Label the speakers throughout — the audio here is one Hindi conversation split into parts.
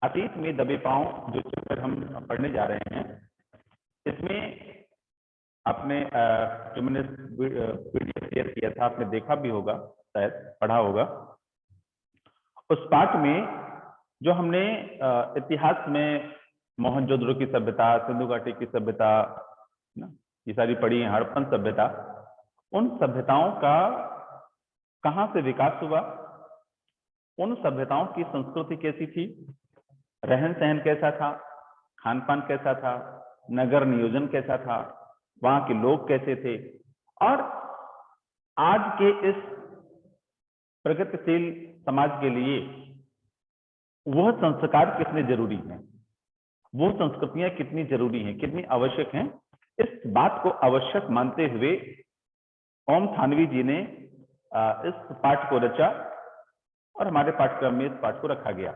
Speaker 1: अतीत में दबे पांव जो चैप्टर हम पढ़ने जा रहे हैं, इसमें आपने जो मैंने पीडीएफ शेयर किया था, आपने देखा भी होगा, शायद पढ़ा होगा। उस पाठ में जो हमने इतिहास में मोहनजोदड़ो की सभ्यता, सिंधु घाटी की सभ्यता, ये सारी पढ़ी है, हड़प्पन सभ्यता, उन सभ्यताओं का कहां से विकास हुआ, उन सभ्यताओं की संस्कृति कैसी थी, रहन सहन कैसा था, खान पान कैसा था, नगर नियोजन कैसा था, वहां के लोग कैसे थे, और आज के इस प्रगतिशील समाज के लिए वह संस्कार कितने जरूरी हैं, वो संस्कृतियां कितनी जरूरी हैं, कितनी आवश्यक हैं, इस बात को आवश्यक मानते हुए ओम थानवी जी ने इस पाठ को रचा और हमारे पाठ्यक्रम में इस पाठ को रखा गया।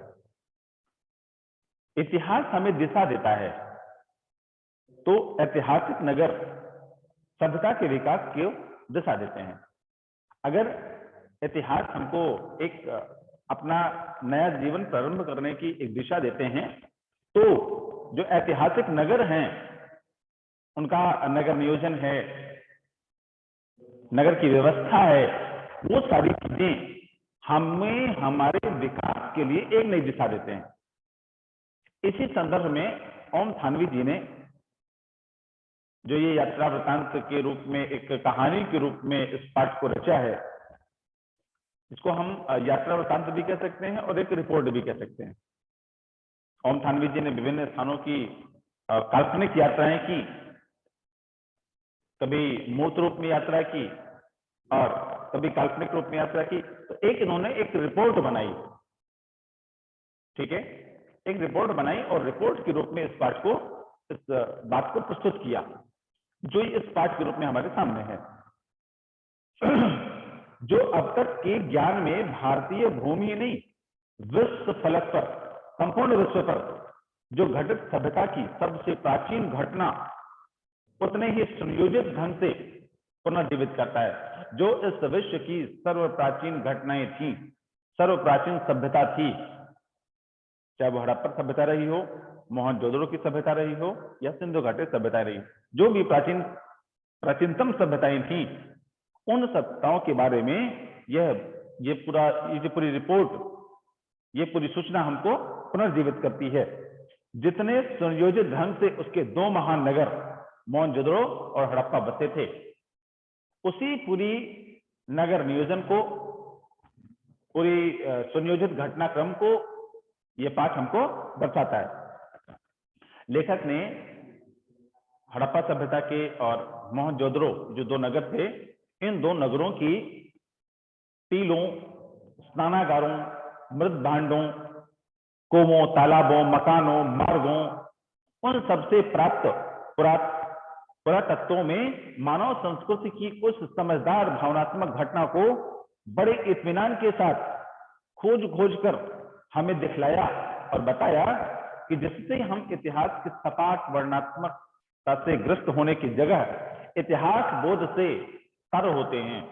Speaker 1: इतिहास हमें दिशा देता है, तो ऐतिहासिक नगर सभ्यता के विकास को दिशा देते हैं। अगर इतिहास हमको एक अपना नया जीवन प्रारंभ करने की एक दिशा देते हैं, तो जो ऐतिहासिक नगर हैं, उनका नगर नियोजन है, नगर की व्यवस्था है, वो सारी चीजें हमें हमारे विकास के लिए एक नई दिशा देते हैं। इसी संदर्भ में ओम थानवी जी ने जो ये यात्रा वृतांत के रूप में, एक कहानी के रूप में इस पाठ को रचा है, इसको हम यात्रा वृतांत भी कह सकते हैं और एक रिपोर्ट भी कह सकते हैं। ओम थानवी जी ने विभिन्न स्थानों की काल्पनिक यात्राएं की, कभी मूर्त रूप में यात्रा की और कभी काल्पनिक रूप में यात्रा की, तो एक इन्होंने एक रिपोर्ट बनाई, ठीक है, एक रिपोर्ट बनाई और रिपोर्ट के रूप में इस पाठ को, इस बात को प्रस्तुत किया, जो इस पाठ के रूप में हमारे सामने है। जो अब तक के ज्ञान में भारतीय भूमि नहीं, विश्व फलक पर, संपूर्ण विश्व पर जो घटित सभ्यता की सबसे प्राचीन घटना उतने ही सुनियोजित ढंग से पुनर्जीवित करता है। जो इस विश्व की सर्व प्राचीन घटनाएं थी, सर्व प्राचीन सभ्यता थी, चाहे वो हड़प्पन सभ्यता रही हो, मोहनजोदड़ो की सभ्यता रही हो, या सिंधु घाटी सभ्यता रही, जो भी प्राचीनतम सभ्यताएं थी, उन सभ्यताओं के बारे में ये पूरी रिपोर्ट, ये पूरी सूचना हमको पुनर्जीवित करती है। जितने सुनियोजित ढंग से उसके दो महान नगर मोहनजोदड़ो और हड़प्पा बसे थे, उसी पूरी नगर नियोजन को, पूरी सुनियोजित घटनाक्रम को यह पाठ हमको दर्शाता है। लेखक ने हड़प्पा सभ्यता के और मोहनजोदड़ो जो दो नगर थे, इन दो नगरों की टीलों, स्नानागारों, मृत भांडों, कुओं, तालाबों, मकानों, मार्गों, उन सबसे प्राप्त पुरातत्वों में मानव संस्कृति की उस समझदार भावनात्मक घटना को बड़े इत्मीनान के साथ खोज कर हमें दिखलाया और बताया कि जिससे हम इतिहास की सपाट वर्णनात्मकता से ग्रस्त होने की जगह इतिहास बोध से तर होते हैं,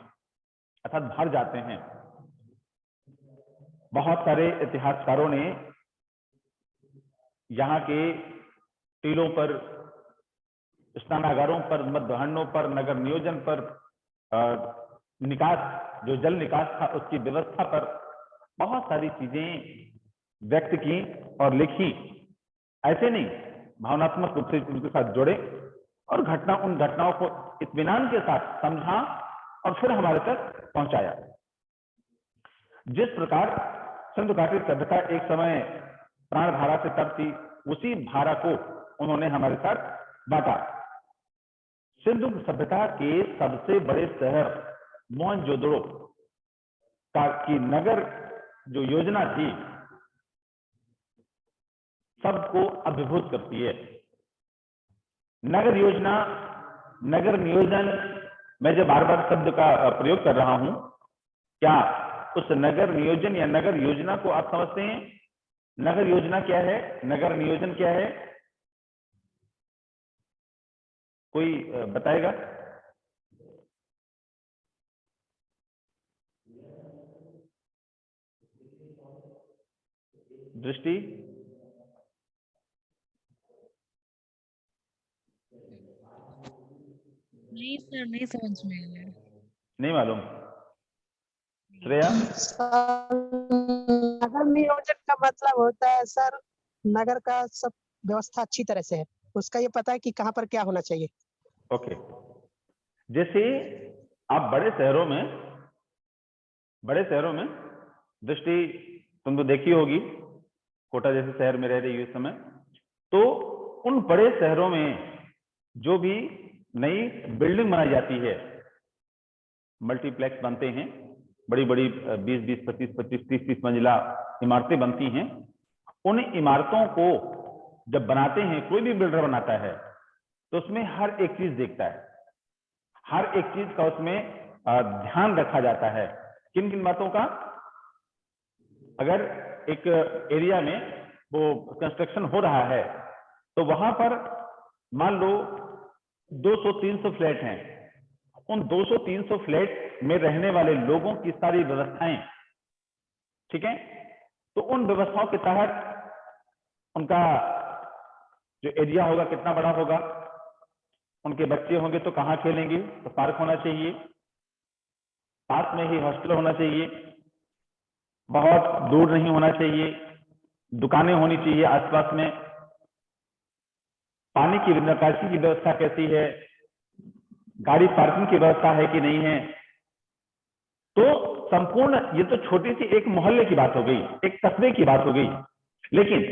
Speaker 1: अर्थात भर जाते हैं। बहुत सारे इतिहासकारों ने यहाँ के टीलों पर, स्नानागारों पर, मध्याह्नों पर, नगर नियोजन पर, निकास, जो जल निकास था उसकी व्यवस्था पर बहुत सारी चीजें व्यक्त की और लिखी। ऐसे नहीं, भावनात्मक रूप से उनके साथ जुड़े और उन घटनाओं को इत्मीनान के साथ समझा और फिर हमारे तक पहुंचाया। जिस प्रकार सिंधु घाटी सभ्यता एक समय प्राण धारा से तपती, उसी धारा को उन्होंने हमारे साथ बांटा। सिंधु सभ्यता के सबसे बड़े शहर मोहनजोदड़ो की नगर जो योजना थी, सबको अभिभूत करती है। नगर योजना, नगर नियोजन, मैं जब बार बार शब्द का प्रयोग कर रहा हूं, क्या उस नगर नियोजन या नगर योजना को आप समझते हैं? नगर योजना क्या है, नगर नियोजन क्या है? कोई बताएगा? दृष्टि?
Speaker 2: नहीं सर, नहीं समझ में आया।
Speaker 1: नहीं मालूम? श्रेया?
Speaker 3: नगर नियोजन का मतलब होता है सर, नगर का सब व्यवस्था अच्छी तरह से है, उसका ये पता है कि कहाँ पर क्या होना चाहिए।
Speaker 1: ओके। जैसे आप बड़े शहरों में दृष्टि तुम तो देखी होगी, कोटा जैसे शहर में रह रही है इस समय, तो उन बड़े शहरों में जो भी नई बिल्डिंग बनाई जाती है, मल्टीप्लेक्स बनते हैं, बड़ी बड़ी 20-20, 25-25, 30-30 मंजिला इमारतें बनती हैं। उन इमारतों को जब बनाते हैं, कोई भी बिल्डर बनाता है, तो उसमें हर एक चीज देखता है, हर एक चीज का उसमें ध्यान रखा जाता है। किन किन बातों का? अगर एक एरिया में वो कंस्ट्रक्शन हो रहा है, तो वहां पर मान लो 200-300 फ्लैट हैं, उन 200-300 फ्लैट में रहने वाले लोगों की सारी व्यवस्थाएं, ठीक है, तो उन व्यवस्थाओं के तहत उनका जो एरिया होगा कितना बड़ा होगा, उनके बच्चे होंगे तो कहाँ खेलेंगे, तो पार्क होना चाहिए, पास में ही हॉस्टल होना चाहिए, बहुत दूर नहीं होना चाहिए, दुकानें होनी चाहिए आसपास में, पानी की निकासी की व्यवस्था कैसी है, गाड़ी पार्किंग की व्यवस्था है कि नहीं है। तो संपूर्ण, ये तो छोटी सी एक मोहल्ले की बात हो गई, एक कस्बे की बात हो गई, लेकिन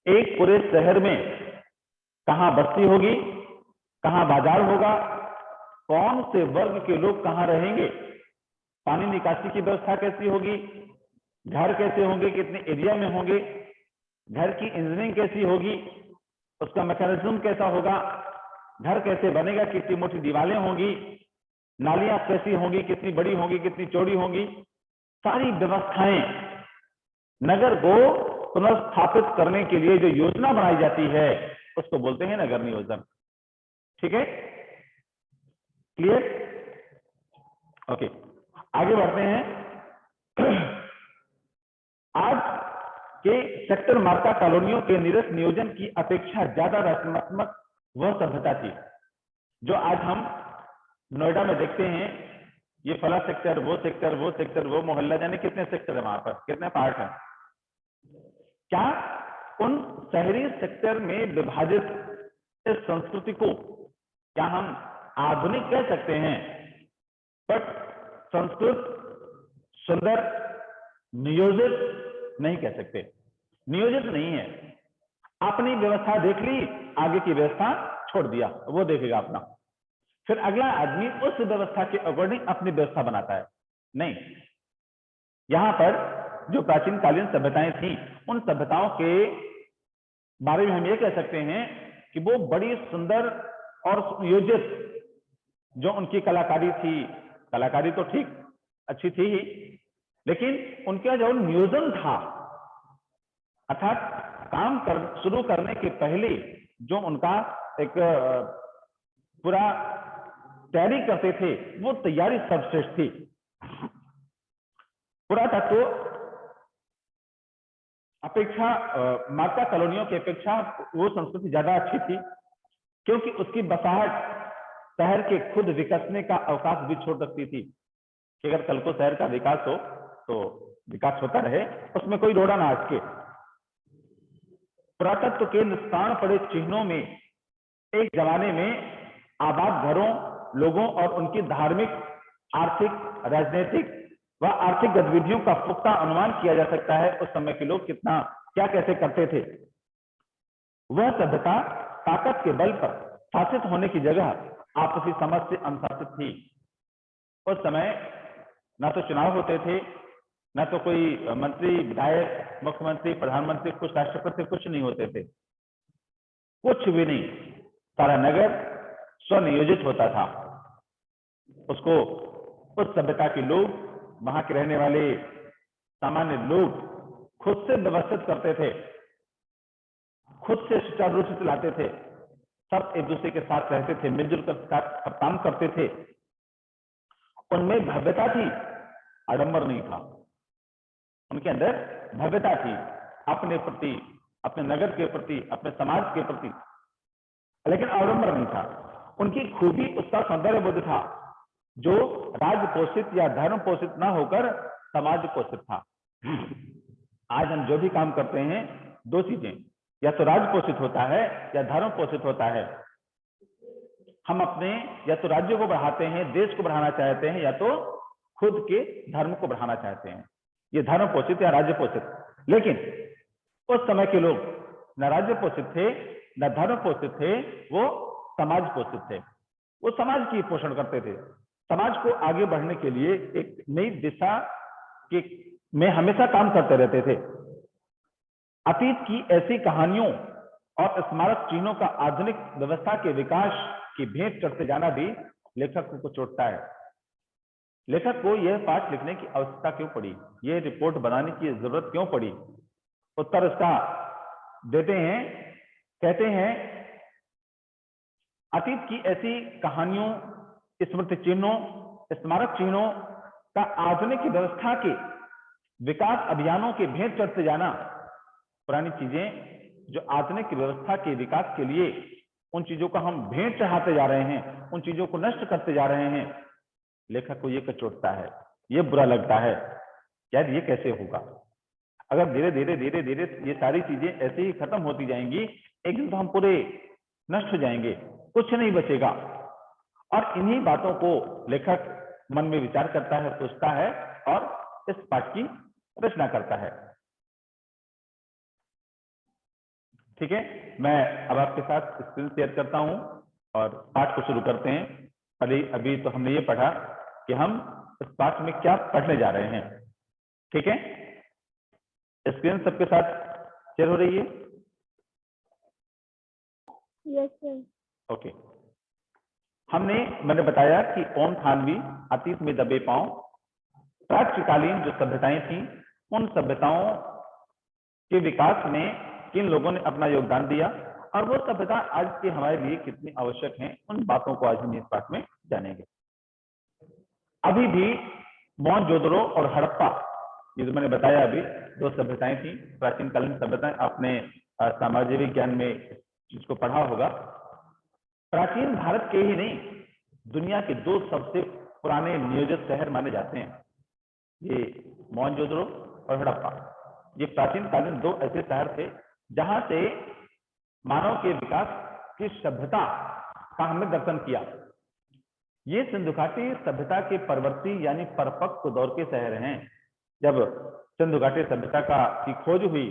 Speaker 1: एक पूरे शहर में कहां बस्ती होगी, कहां बाजार होगा, कौन से वर्ग के लोग कहां रहेंगे, पानी निकासी की व्यवस्था कैसी होगी, घर कैसे होंगे, कितने एरिया में होंगे, घर की इंजीनियरिंग कैसी होगी, उसका मैकेनिज्म कैसा होगा, घर कैसे बनेगा, कितनी मोटी दीवारें होंगी, नालियां कैसी होंगी, कितनी बड़ी होंगी, कितनी चौड़ी होंगी, सारी व्यवस्थाएं नगर को पुनर्स्थापित करने के लिए जो योजना बनाई जाती है, उसको बोलते हैं नगर नियोजन। ठीक है, क्लियर? ओके, आगे बढ़ते हैं। आज के सेक्टर मार्का कॉलोनियों के निरस नियोजन की अपेक्षा ज्यादा रचनात्मक वह सभ्यता थी जो आज हम नोएडा में देखते हैं। ये फला सेक्टर, वो सेक्टर, वो सेक्टर, वो मोहल्ला, जाने कितने सेक्टर है वहां पर, कितने पार्ट हैं। क्या उन शहरी सेक्टर में विभाजित इस संस्कृति को क्या हम आधुनिक कह सकते हैं? बट संस्कृत, सुंदर, नियोजित नहीं कह सकते। नियोजित नहीं है, अपनी व्यवस्था देख ली, आगे की व्यवस्था छोड़ दिया, वो देखेगा अपना, फिर अगला आदमी उस व्यवस्था के अकॉर्डिंग अपनी व्यवस्था बनाता है। नहीं, यहां पर जो प्राचीन कालीन सभ्यताएं थी, उन सभ्यताओं के बारे में हम ये कह सकते हैं कि वो बड़ी सुंदर और सुयोजित, जो उनकी कलाकारी थी, कलाकारी तो ठीक अच्छी थी ही, लेकिन उनका जो नियोजन था, अर्थात काम शुरू करने के पहले जो उनका एक पूरा तैयारी करते थे, वो तैयारी सर्वश्रेष्ठ थी। पुरातत्व अपेक्षा मार्का कॉलोनियों की अपेक्षा वो संस्कृति ज्यादा अच्छी थी, क्योंकि उसकी बसाहट शहर के खुद विकसने का अवकाश भी छोड़ सकती थी कि अगर कल को शहर का विकास हो तो विकास होता रहे, उसमें कोई रोड़ा ना अटके। पुरातत्व के निष्प्राण पड़े चिन्हों में एक जमाने में आबाद घरों, लोगों और उनकी धार्मिक, आर्थिक, राजनीतिक व आर्थिक गतिविधियों का पुख्ता अनुमान किया जा सकता है। उस समय के लोग कितना क्या कैसे करते थे। वह सभ्यता ताकत के बल पर शासित होने की जगह आपसी समझ से अनुशासित थी। उस समय ना तो चुनाव होते थे, ना तो कोई मंत्री, विधायक, मुख्यमंत्री, प्रधानमंत्री, कुछ राष्ट्रपति, कुछ नहीं होते थे, कुछ भी नहीं। सारा नगर स्वनियोजित होता था। उसको उस सभ्यता के लोग, वहां के रहने वाले सामान्य लोग खुद से व्यवस्थित करते थे, खुद से सुचारू रूप से चलाते थे। सब एक दूसरे के साथ रहते थे, मिलजुल कर काम करते थे। उनमें भव्यता थी, आडंबर नहीं था। उनके अंदर भव्यता थी, अपने प्रति, अपने नगर के प्रति, अपने समाज के प्रति, लेकिन आडंबर नहीं था। उनकी खूबी उसका सौंदर्य बोध था, जो राज पोषित या धर्म पोषित ना होकर समाज पोषित था। आज हम जो भी काम करते हैं, दो चीजें, या तो राज पोषित होता है या धर्म पोषित होता है। हम अपने या तो राज्य को बढ़ाते हैं, देश को बढ़ाना चाहते हैं, या तो खुद के धर्म को बढ़ाना चाहते हैं। ये धर्म पोषित या राज्य पोषित। लेकिन उस समय के लोग न राज्य पोषित थे, न धर्म पोषित थे, वो समाज पोषित थे। वो समाज की पोषण करते थे। समाज को आगे बढ़ने के लिए एक नई दिशा के में हमेशा काम करते रहते थे। अतीत की ऐसी कहानियों और स्मारक चिन्हों का आधुनिक व्यवस्था के विकास की भेंट करते जाना भी लेखक को चोटता है। लेखक को यह पाठ लिखने की आवश्यकता क्यों पड़ी, यह रिपोर्ट बनाने की जरूरत क्यों पड़ी? उत्तर इसका देते हैं, कहते हैं, अतीत की ऐसी कहानियों, स्मृति चिन्हों, स्मारक चिन्हों का आधुनिक व्यवस्था के विकास अभियानों के भेंट चढ़ते जाना। पुरानी चीजें जो आधुनिक व्यवस्था के विकास के लिए, उन चीजों का हम भेंट चढ़ाते जा रहे हैं, उन चीजों को नष्ट करते जा रहे हैं। लेखक को ये कचोटता है, ये बुरा लगता है, यार ये कैसे होगा? अगर धीरे धीरे धीरे धीरे ये सारी चीजें ऐसे ही खत्म होती जाएंगी, एक दिन तो हम पूरे नष्ट हो जाएंगे, कुछ नहीं बचेगा। और इन्हीं बातों को लेखक मन में विचार करता है, सोचता है और इस पाठ की रचना करता है। ठीक है, मैं अब आपके साथ स्क्रीन शेयर करता हूं और पाठ को शुरू करते हैं। अभी तो हमने ये पढ़ा कि हम इस पाठ में क्या पढ़ने जा रहे हैं। ठीक है, स्क्रीन सबके साथ शेयर हो रही है?
Speaker 4: Yes sir.
Speaker 1: ओके, मैंने बताया कि ओन थानवी अतीत में दबे पांव, प्राचीनकालीन जो सभ्यताएं थी, उन सभ्यताओं के विकास में किन लोगों ने अपना योगदान दिया और वो सभ्यता आज के हमारे लिए कितनी आवश्यक है, उन बातों को आज हम इस पाठ में जानेंगे। अभी भी मोहनजोदड़ो और हड़प्पा, ये जो मैंने बताया अभी, दो सभ्यताएं थी, प्राचीनकालीन सभ्यताएं। आपने सामाजिक विज्ञान में इसको पढ़ा होगा। प्राचीन भारत के ही नहीं, दुनिया के दो सबसे पुराने नियोजित शहर माने जाते हैं, ये मोहनजोदड़ो और हड़प्पा। ये प्राचीन कालीन दो ऐसे शहर थे जहां से मानव के विकास की सभ्यता का हमने दर्शन किया। ये सिंधु घाटी सभ्यता के परवर्ती यानी परिपक्व दौर के शहर हैं। जब सिंधु घाटी सभ्यता की खोज हुई,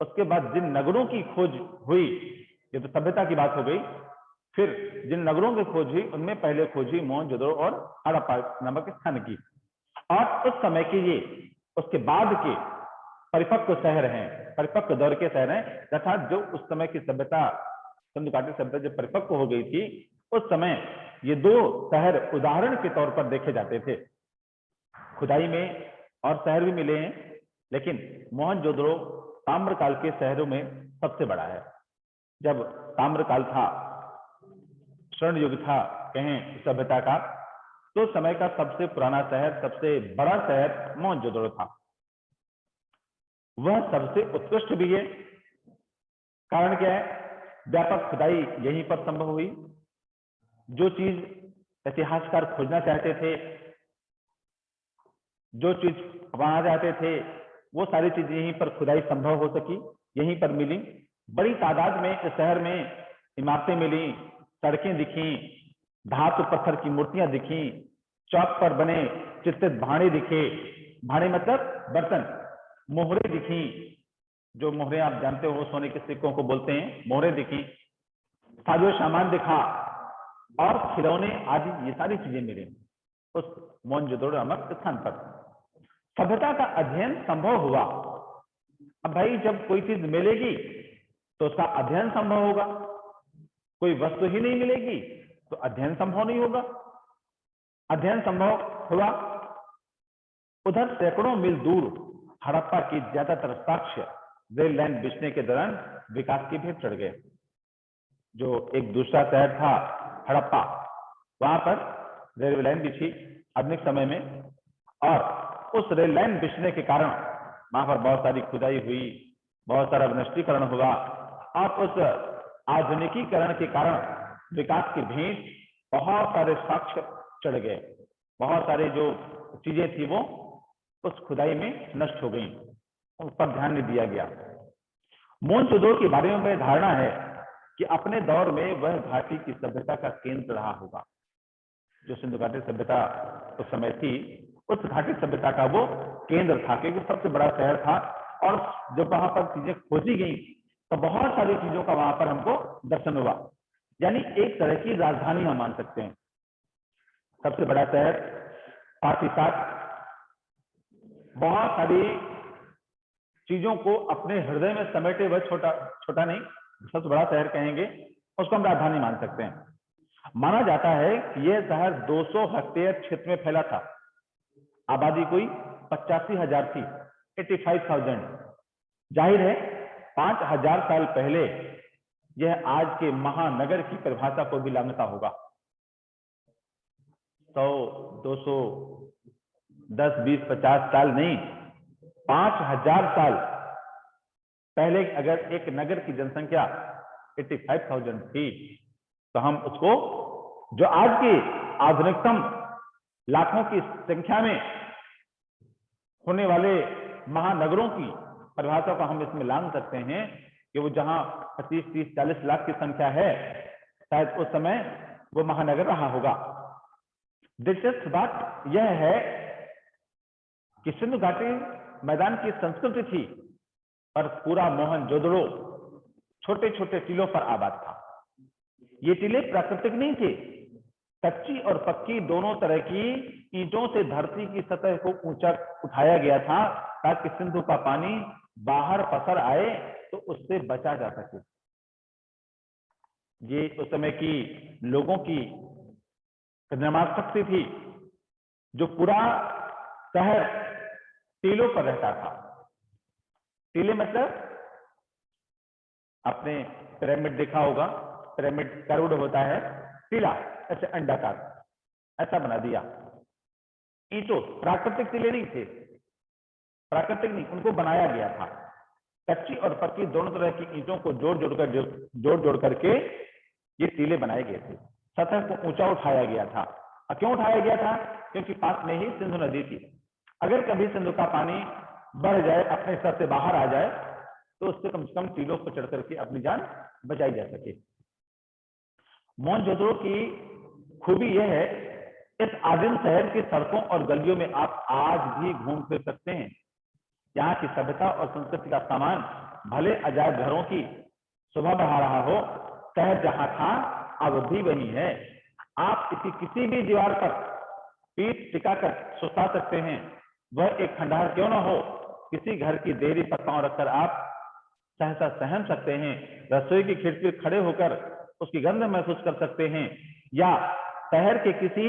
Speaker 1: उसके बाद जिन नगरों की खोज हुई, ये तो सभ्यता की बात हो गई, फिर जिन नगरों की खोज हुई उनमें पहले खोज हुई मोहनजोदड़ो और हड़प्पा नामक स्थान की। और उस समय के ये उसके बाद के परिपक्व शहर हैं, परिपक्व दौर के शहर हैं, अर्थात जो उस समय की सभ्यता, सिंधु घाटी सभ्यता जब परिपक्व हो गई थी, उस समय ये दो शहर उदाहरण के तौर पर देखे जाते थे। खुदाई में और शहर भी मिले हैं, लेकिन मोहनजोदड़ो ताम्रकाल के शहरों में सबसे बड़ा है। जब ताम्रकाल था, स्वर्ण युग था कहें सभ्यता का, तो समय का सबसे पुराना शहर, सबसे बड़ा शहर मोहनजोदड़ो था। वह सबसे उत्कृष्ट भी है। कारण क्या है? व्यापक खुदाई यहीं पर संभव हुई। जो चीज इतिहासकार खोजना चाहते थे, जो चीज वहां जाते थे, वो सारी चीजें यहीं पर खुदाई संभव हो सकी, यहीं पर मिली। बड़ी तादाद में इस शहर में इमारतें मिली, सड़कें दिखी, धातु पत्थर की मूर्तियां दिखी, चौक पर बने चित्रित भाड़े दिखे, भाड़े मतलब बर्तन, मोहरे दिखी, जो मोहरे आप जानते हो सोने के सिक्कों को बोलते हैं, मोहरे दिखी, साजो सामान दिखा और खिलौने आदि, ये सारी चीजें मिली उस मोहनजोदड़ो नामक स्थान पर। सभ्यता का अध्ययन संभव हुआ। अब भाई जब कोई चीज मिलेगी तो उसका अध्ययन संभव होगा, कोई वस्तु ही नहीं मिलेगी तो अध्ययन संभव नहीं होगा। अध्ययन संभव हुआ। उधर सैकड़ों मील दूर हड़प्पा की ज्यादातर साक्ष्य रेल लाइन बिछने के दौरान विकास की भेंट चढ़ गए। जो एक दूसरा शहर था हड़प्पा, वहां पर रेलवे लाइन बिछी आधुनिक समय में, और उस रेल लाइन बिछने के कारण वहां पर बहुत सारी खुदाई हुई, बहुत सारा वनस्टीकरण हुआ, और उस आधुनिकीकरण के कारण विकास की भेंट बहुत सारे साक्ष्य चढ़ गए, बहुत सारे जो चीजें थी वो उस खुदाई में नष्ट हो गई, उस पर ध्यान नहीं दिया गया। मोहनजोदड़ो के बारे में धारणा है कि अपने दौर में वह घाटी की सभ्यता का केंद्र रहा होगा। जो सिंधु घाटी सभ्यता उस समय थी, उस घाटी सभ्यता का वो केंद्र था, क्योंकि सबसे बड़ा शहर था। और जब वहां पर चीजें खोजी गई तो बहुत सारी चीजों का वहां पर हमको दर्शन हुआ, यानी एक तरह की राजधानी हम मान सकते हैं। सबसे बड़ा शहर, साथ ही साथ बहुत सारी चीजों को अपने हृदय में समेटे हुए, छोटा नहीं, सबसे बड़ा शहर कहेंगे, उसको हम राजधानी मान सकते हैं। माना जाता है कि यह शहर 200 हेक्टेयर क्षेत्र में फैला था। आबादी कोई 85,000 थी, 85,000। जाहिर है 5,000 साल पहले यह आज के महानगर की परिभाषा को भी लांघता होगा। 100, 200, 10, 20, 50 साल नहीं, 5,000 साल पहले अगर एक नगर की जनसंख्या 85,000 थी, तो हम उसको, जो आज की आधुनिकतम लाखों की संख्या में होने वाले महानगरों की परिभाषा को हम इसमें लांघ सकते हैं कि वो जहां 25, 30, 40 लाख की संख्या है, शायद उस समय वो महानगर रहा होगा। दिलचस्प बात यह है कि सिंधु घाटी मैदान की संस्कृति थी, और पूरा मोहनजोदड़ो छोटे छोटे टीलों पर आबाद था। ये टीले प्राकृतिक नहीं थे, कच्ची और पक्की दोनों तरह की ईंटों से धरती की सतह को ऊंचा उठाया गया था, ताकि सिंधु का पानी बाहर पसर आए तो उससे बचा जा सके। ये उस समय की लोगों की निर्माण शक्ति थी, जो पूरा शहर टीलों पर रहता था। टीले मतलब, आपने पिरामिड देखा होगा, पिरामिड कर्व्ड होता है, टीला ऐसे अंडाकार ऐसा बना दिया। ईंटों, प्राकृतिक टीले नहीं थे, प्राकृतिक नहीं, उनको बनाया गया था। कच्ची और पक्की दोनों तरह की ईंटों को जोड़ करके ये टीले बनाए गए थे। सतह को ऊंचा उठाया गया था। और क्यों उठाया गया था? क्योंकि पास में ही सिंधु नदी थी। अगर कभी सिंधु का पानी बढ़ जाए, अपने स्तर से बाहर आ जाए, तो उससे कम से कम टीलों पर चढ़ करके अपनी जान बचाई जा सके। मोहनजोदड़ो की खूबी यह है, इस आदिम शहर की सड़कों और गलियों में आप आज भी घूम फिर सकते हैं। यहाँ की सभ्यता और संस्कृति का सामान भले अजायब घरों की शोभा बढ़ा रहा हो, शहर जहां था अब भी वही है। आप किसी भी दीवार पर पीठ टिकाकर सुता सकते हैं, वह एक खंडहर क्यों ना हो। किसी घर की देरी पर पांव रखकर आप सहसा सहम सकते हैं। रसोई की खिड़की पर खड़े होकर उसकी गंध महसूस कर सकते हैं, या शहर के किसी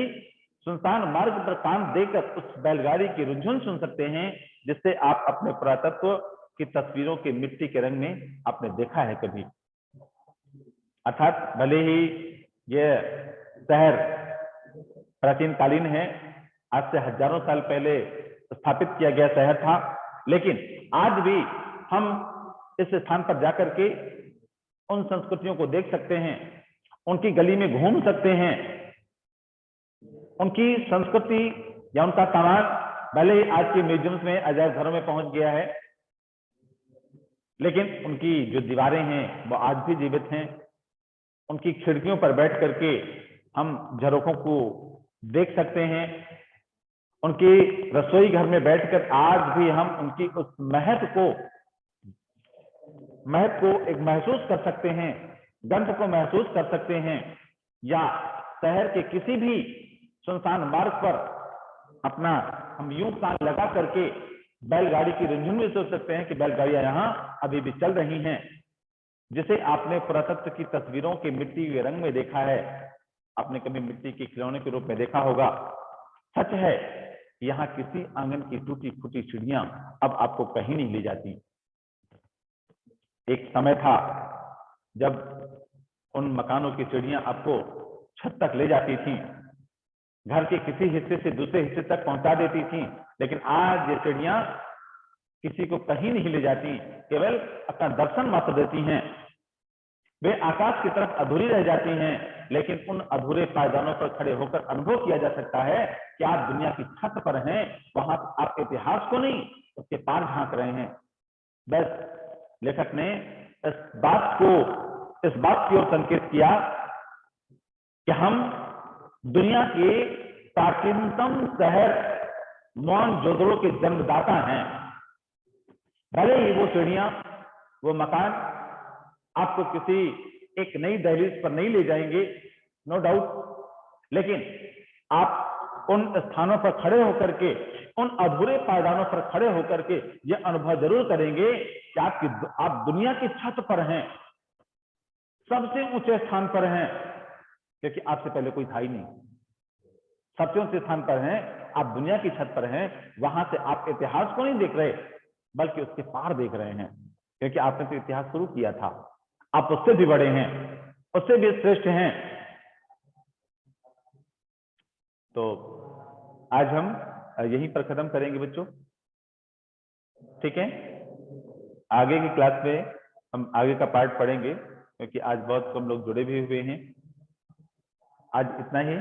Speaker 1: सुनसान मार्ग पर कान देकर उस बैलगाड़ी की रुझान सुन सकते हैं, जिससे आप अपने पुरातत्व की तस्वीरों के मिट्टी के रंग में आपने देखा है कभी। अर्थात भले ही यह शहर प्राचीन कालीन है, आज से हजारों साल पहले स्थापित किया गया शहर था, लेकिन आज भी हम इस स्थान पर जाकर के उन संस्कृतियों को देख सकते हैं, उनकी गली में घूम सकते हैं। उनकी संस्कृति या उनका सामान भले ही आज के म्यूजियम्स में, अजायब घरों में पहुंच गया है, लेकिन उनकी जो दीवारें हैं वो आज भी जीवित हैं। उनकी खिड़कियों पर बैठ करके हम झरोखों को देख सकते हैं। उनकी रसोई घर में बैठकर आज भी हम उनकी उस महक को एक महसूस कर सकते हैं, गंध को महसूस कर सकते हैं। या शहर के किसी भी सुनसान मार्ग पर अपना हम यूं कान लगा करके बैलगाड़ी की रुझान में सोच सकते हैं कि बैलगाड़ियां यहां अभी भी चल रही हैं। जिसे आपने पुरातत्व की तस्वीरों के मिट्टी के रंग में देखा है, आपने कभी मिट्टी के खिलौने के रूप में देखा होगा। सच है, यहाँ किसी आंगन की टूटी फूटी चिड़ियां अब आपको कहीं नहीं ले जाती। एक समय था जब उन मकानों की चिड़ियां आपको छत तक ले जाती थी, घर के किसी हिस्से से दूसरे हिस्से तक पहुंचा देती थी, लेकिन आज ये चिड़ियां किसी को कहीं नहीं ले जाती, केवल अपना दर्शन मात्र देती हैं। वे आकाश की तरफ अधूरी रह जाती हैं, लेकिन उन अधूरे पायदानों पर खड़े होकर अनुभव किया जा सकता है कि आप दुनिया की छत पर हैं, वहां आप इतिहास को नहीं उसके पार झांक रहे हैं। बस लेखक ने इस बात की ओर संकेत किया कि हम दुनिया के प्राचीनतम शहर मोहनजोदड़ो के जन्मदाता हैं। भले ही वो सीढ़ियां, वो मकान आपको किसी एक नई दहलीज पर नहीं ले जाएंगे, नो डाउट, लेकिन आप उन स्थानों पर खड़े होकर के, उन अधूरे पायदानों पर खड़े होकर के ये अनुभव जरूर करेंगे कि आप दुनिया की छत पर हैं, सबसे ऊंचे स्थान पर हैं, क्योंकि आपसे पहले कोई था ही नहीं। सबसे ऊंचे स्थान पर हैं, आप दुनिया की छत पर हैं। वहां से आप इतिहास को नहीं देख रहे, बल्कि उसके पार देख रहे हैं, क्योंकि आपने तो इतिहास शुरू किया था। आप उससे भी बड़े हैं, उससे भी श्रेष्ठ हैं। तो आज हम यहीं पर खत्म करेंगे बच्चों, ठीक है। आगे की क्लास में हम आगे का पार्ट पढ़ेंगे, क्योंकि आज बहुत कम लोग जुड़े भी हुए हैं। आज इतना ही,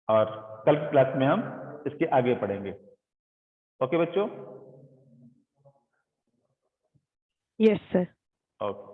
Speaker 1: और कल की क्लास में हम इसके आगे पढ़ेंगे। ओके बच्चों?
Speaker 2: Yes sir.
Speaker 1: ओके।